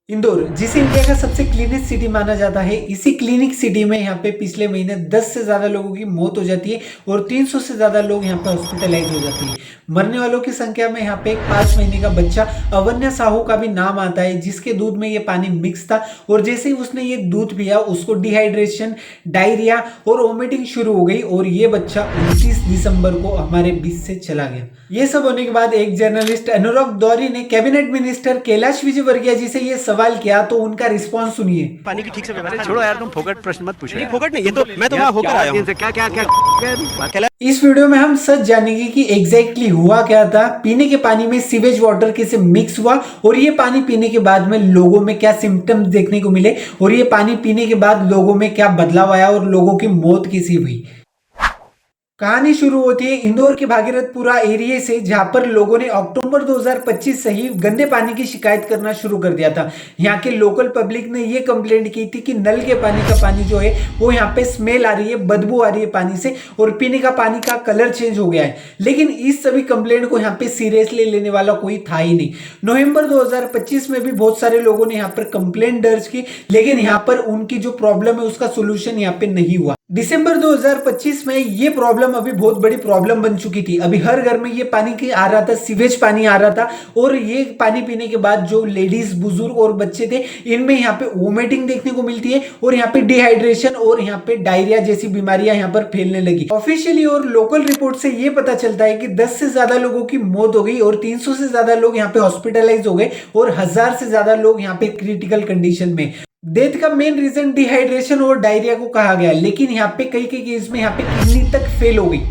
इंदौर, जिसे इंडिया का सबसे क्लीनेस्ट सिटी माना जाता है, इसी क्लीनिक सिटी में यहाँ पे पिछले महीने 10 से ज्यादा लोगों की मौत हो जाती है और 300 से ज्यादा लोग यहाँ पे हॉस्पिटलाइज हो जाते हैं। मरने वालों की संख्या में यहाँ पे एक 5 महीने का बच्चा अवन्या साहू का भी नाम आता है, जिसके दूध में ये पानी मिक्स था और जैसे ही उसने ये दूध पिया उसको डिहाइड्रेशन, डायरिया और वोमिटिंग शुरू हो गई और ये बच्चा 29 दिसंबर को हमारे बीच से चला गया। ये सब होने के बाद एक जर्नलिस्ट अनुराग दौरी ने कैबिनेट मिनिस्टर कैलाश विजयवर्गीय जी से ये सवाल किया, तो उनका रिस्पांस सुनिए। पानी की ठीक से व्यवस्था छोड़ो यार, तुम फोकट प्रश्न मत पूछो। फोकट नहीं, ये तो मैं तो वहां होकर आया हूं। क्या क्या क्या इस वीडियो में हम सच जानेंगे कि एग्जैक्टली हुआ क्या था, पीने के पानी में सीवेज वाटर कैसे मिक्स हुआ और ये पानी पीने के बाद में लोगों में क्या सिम्टम्स देखने को मिले और ये पानी पीने के बाद लोगों में क्या बदलाव आया और लोगों की मौत कैसी हुई। कहानी शुरू होती है इंदौर के भागीरथपुरा एरिया से, जहां पर लोगों ने अक्टूबर 2025 से ही गंदे पानी की शिकायत करना शुरू कर दिया था। यहाँ के लोकल पब्लिक ने ये कंप्लेंट की थी कि नल के पानी का पानी जो है वो यहाँ पे स्मेल आ रही है, बदबू आ रही है पानी से और पीने का पानी का कलर चेंज हो गया है। लेकिन इस सभी कंप्लेंट को यहाँ पे सीरियसली लेने वाला कोई था ही नहीं। नवंबर 2025 में भी बहुत सारे लोगों ने यहाँ पर कंप्लेंट दर्ज की, लेकिन यहाँ पर उनकी जो प्रॉब्लम है उसका सोल्यूशन यहाँ पे नहीं हुआ। दिसंबर 2025 में ये प्रॉब्लम अभी बहुत बड़ी प्रॉब्लम बन चुकी थी। अभी हर घर में ये पानी की आ रहा था, सीवेज पानी आ रहा था और ये पानी पीने के बाद जो लेडीज, बुजुर्ग और बच्चे थे, इनमें यहाँ पे वोमिटिंग देखने को मिलती है और यहाँ पे डिहाइड्रेशन और यहाँ पे डायरिया जैसी बीमारियां यहाँ पर फैलने लगी। ऑफिशियली और लोकल रिपोर्ट से ये पता चलता है कि 10 से ज्यादा लोगों की मौत हो गई और 300 से ज्यादा लोग यहाँ पे हॉस्पिटलाइज हो गए और 1000 से ज्यादा लोग यहाँ पे क्रिटिकल कंडीशन में। डेथ का मेन रीजन डिहाइड्रेशन और डायरिया को कहा गया, लेकिन यहाँ पे कई केस में यहाँ पे किडनी तक फेल हो गई।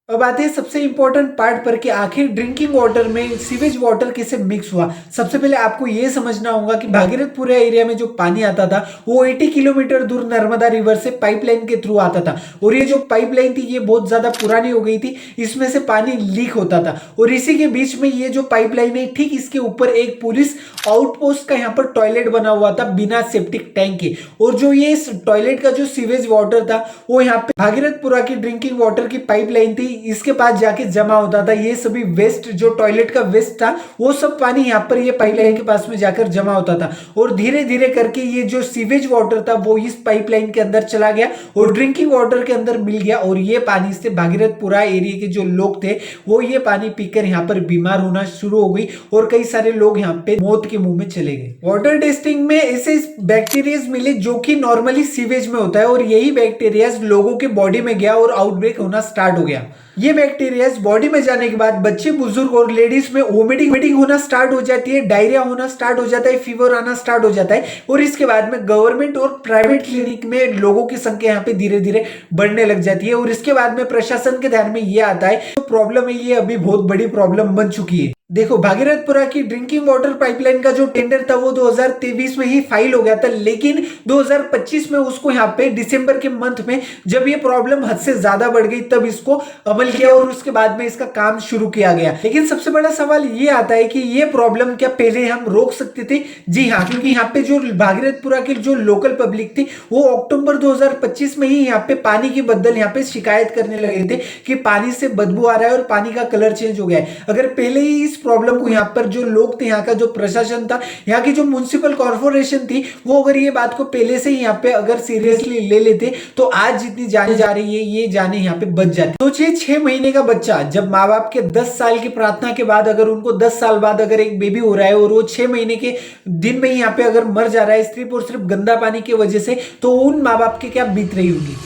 अब आते हैं सबसे इंपॉर्टेंट पार्ट पर कि आखिर ड्रिंकिंग वाटर में सीवेज वाटर कैसे मिक्स हुआ। सबसे पहले आपको यह समझना होगा कि भागीरथपुरा एरिया में जो पानी आता था वो 80 किलोमीटर दूर नर्मदा रिवर से पाइपलाइन के थ्रू आता था और ये जो पाइपलाइन थी ये बहुत ज्यादा पुरानी हो गई थी, इसमें से पानी लीक होता था और इसी के बीच में ये जो पाइपलाइन है ठीक इसके ऊपर एक पुलिस आउटपोस्ट का यहाँ पर टॉयलेट बना हुआ था बिना सेप्टिक टैंक के। और जो ये टॉयलेट का जो सीवेज वाटर था वो यहाँ पे भागीरथपुरा की ड्रिंकिंग वाटर की पाइपलाइन थी, इसके पास जाके जमा होता था। ये सभी वेस्ट जो टॉयलेट का वेस्ट था वो सब पानी यहाँ पर ये पाइपलाइन के पास में जाकर जमा होता था और धीरे धीरे करके ये जो सीवेज वाटर था वो इस पाइपलाइन के अंदर चला गया और ड्रिंकिंग वाटर के अंदर मिल गया और ये पानी से भागीरथपुरा एरिया के जो लोग थे वो ये पानी पीकर यहाँ पर बीमार होना शुरू हो गई और कई सारे लोग यहाँ पे मौत के मुंह में चले गए। वाटर टेस्टिंग में ऐसे बैक्टीरिया मिले जो कि नॉर्मली सीवेज में होता है और यही बैक्टीरिया लोगों के बॉडी में गया और आउटब्रेक होना स्टार्ट हो गया। ये बैक्टीरिया बॉडी में जाने के बाद बच्चे, बुजुर्ग और लेडीज में वोमिटिंग होना स्टार्ट हो जाती है, डायरिया होना स्टार्ट हो जाता है, फीवर आना स्टार्ट हो जाता है और इसके बाद में गवर्नमेंट और प्राइवेट क्लिनिक में लोगों की संख्या यहाँ पे धीरे धीरे बढ़ने लग जाती है और इसके बाद में प्रशासन के ध्यान में ये आता है तो प्रॉब्लम है ये अभी बहुत बड़ी प्रॉब्लम बन चुकी है। देखो, भागीरथपुरा की ड्रिंकिंग वाटर पाइपलाइन का जो टेंडर था वो 2023 में ही फाइल हो गया था, लेकिन 2025 में उसको यहाँ पे दिसंबर के मंथ में जब ये प्रॉब्लम हद से ज्यादा बढ़ गई तब इसको अमल किया और उसके बाद में इसका काम शुरू किया गया। लेकिन सबसे बड़ा सवाल ये आता है कि ये प्रॉब्लम क्या पहले हम रोक सकते थे? जी हाँ, क्योंकि यहाँ पे जो भागीरथपुरा की जो लोकल पब्लिक थी वो अक्टूबर 2025 में ही यहाँ पे पानी की बदल यहाँ पे शिकायत करने लगे थे कि पानी से बदबू आ रहा है और पानी का कलर चेंज हो गया है। अगर पहले ही इस प्रॉब्लम को यहाँ पर जो लोग थे, यहाँ का जो प्रशासन था, यहाँ की जो म्युनिसिपल कॉर्पोरेशन थी, वो अगर ये बात को पहले से ही यहाँ पे अगर सीरियसली ले लेते तो आज जितनी जाने जा रही है ये जाने यहाँ पे बच जाती। सोचिए 6 महीने का बच्चा जब माँ बाप के 10 साल की प्रार्थना के बाद अगर उनको 10 साल बाद अगर एक बेबी हो रहा है और वो 6 महीने के दिन में ही यहाँ पे अगर मर जा रहा है सिर्फ और सिर्फ गंदा पानी की वजह से, तो उन माँ बाप की क्या बीत रही होगी।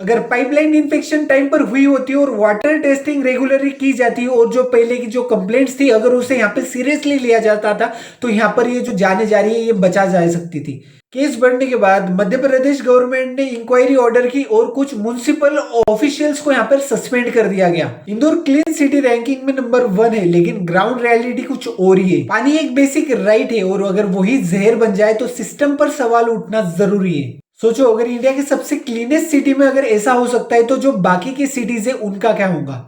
अगर पाइपलाइन इन्फेक्शन टाइम पर हुई होती और वाटर टेस्टिंग रेगुलरली की जाती और जो पहले की जो कंप्लेंट्स थी अगर उसे यहाँ पे सीरियसली लिया जाता था तो यहाँ पर ये जो जाने जा रही है ये बचा जा सकती थी। केस बढ़ने के बाद मध्य प्रदेश गवर्नमेंट ने इंक्वायरी ऑर्डर की और कुछ म्युनिसिपल ऑफिशियल्स को यहाँ पर सस्पेंड कर दिया गया। इंदौर क्लीन सिटी रैंकिंग में नंबर 1 है, लेकिन ग्राउंड रियलिटी कुछ और ही है। पानी एक बेसिक राइट है और अगर वही जहर बन जाए तो सिस्टम पर सवाल उठना जरूरी है। सोचो, अगर इंडिया की सबसे क्लीनेस्ट सिटी में अगर ऐसा हो सकता है तो जो बाकी की सिटीज है उनका क्या होगा।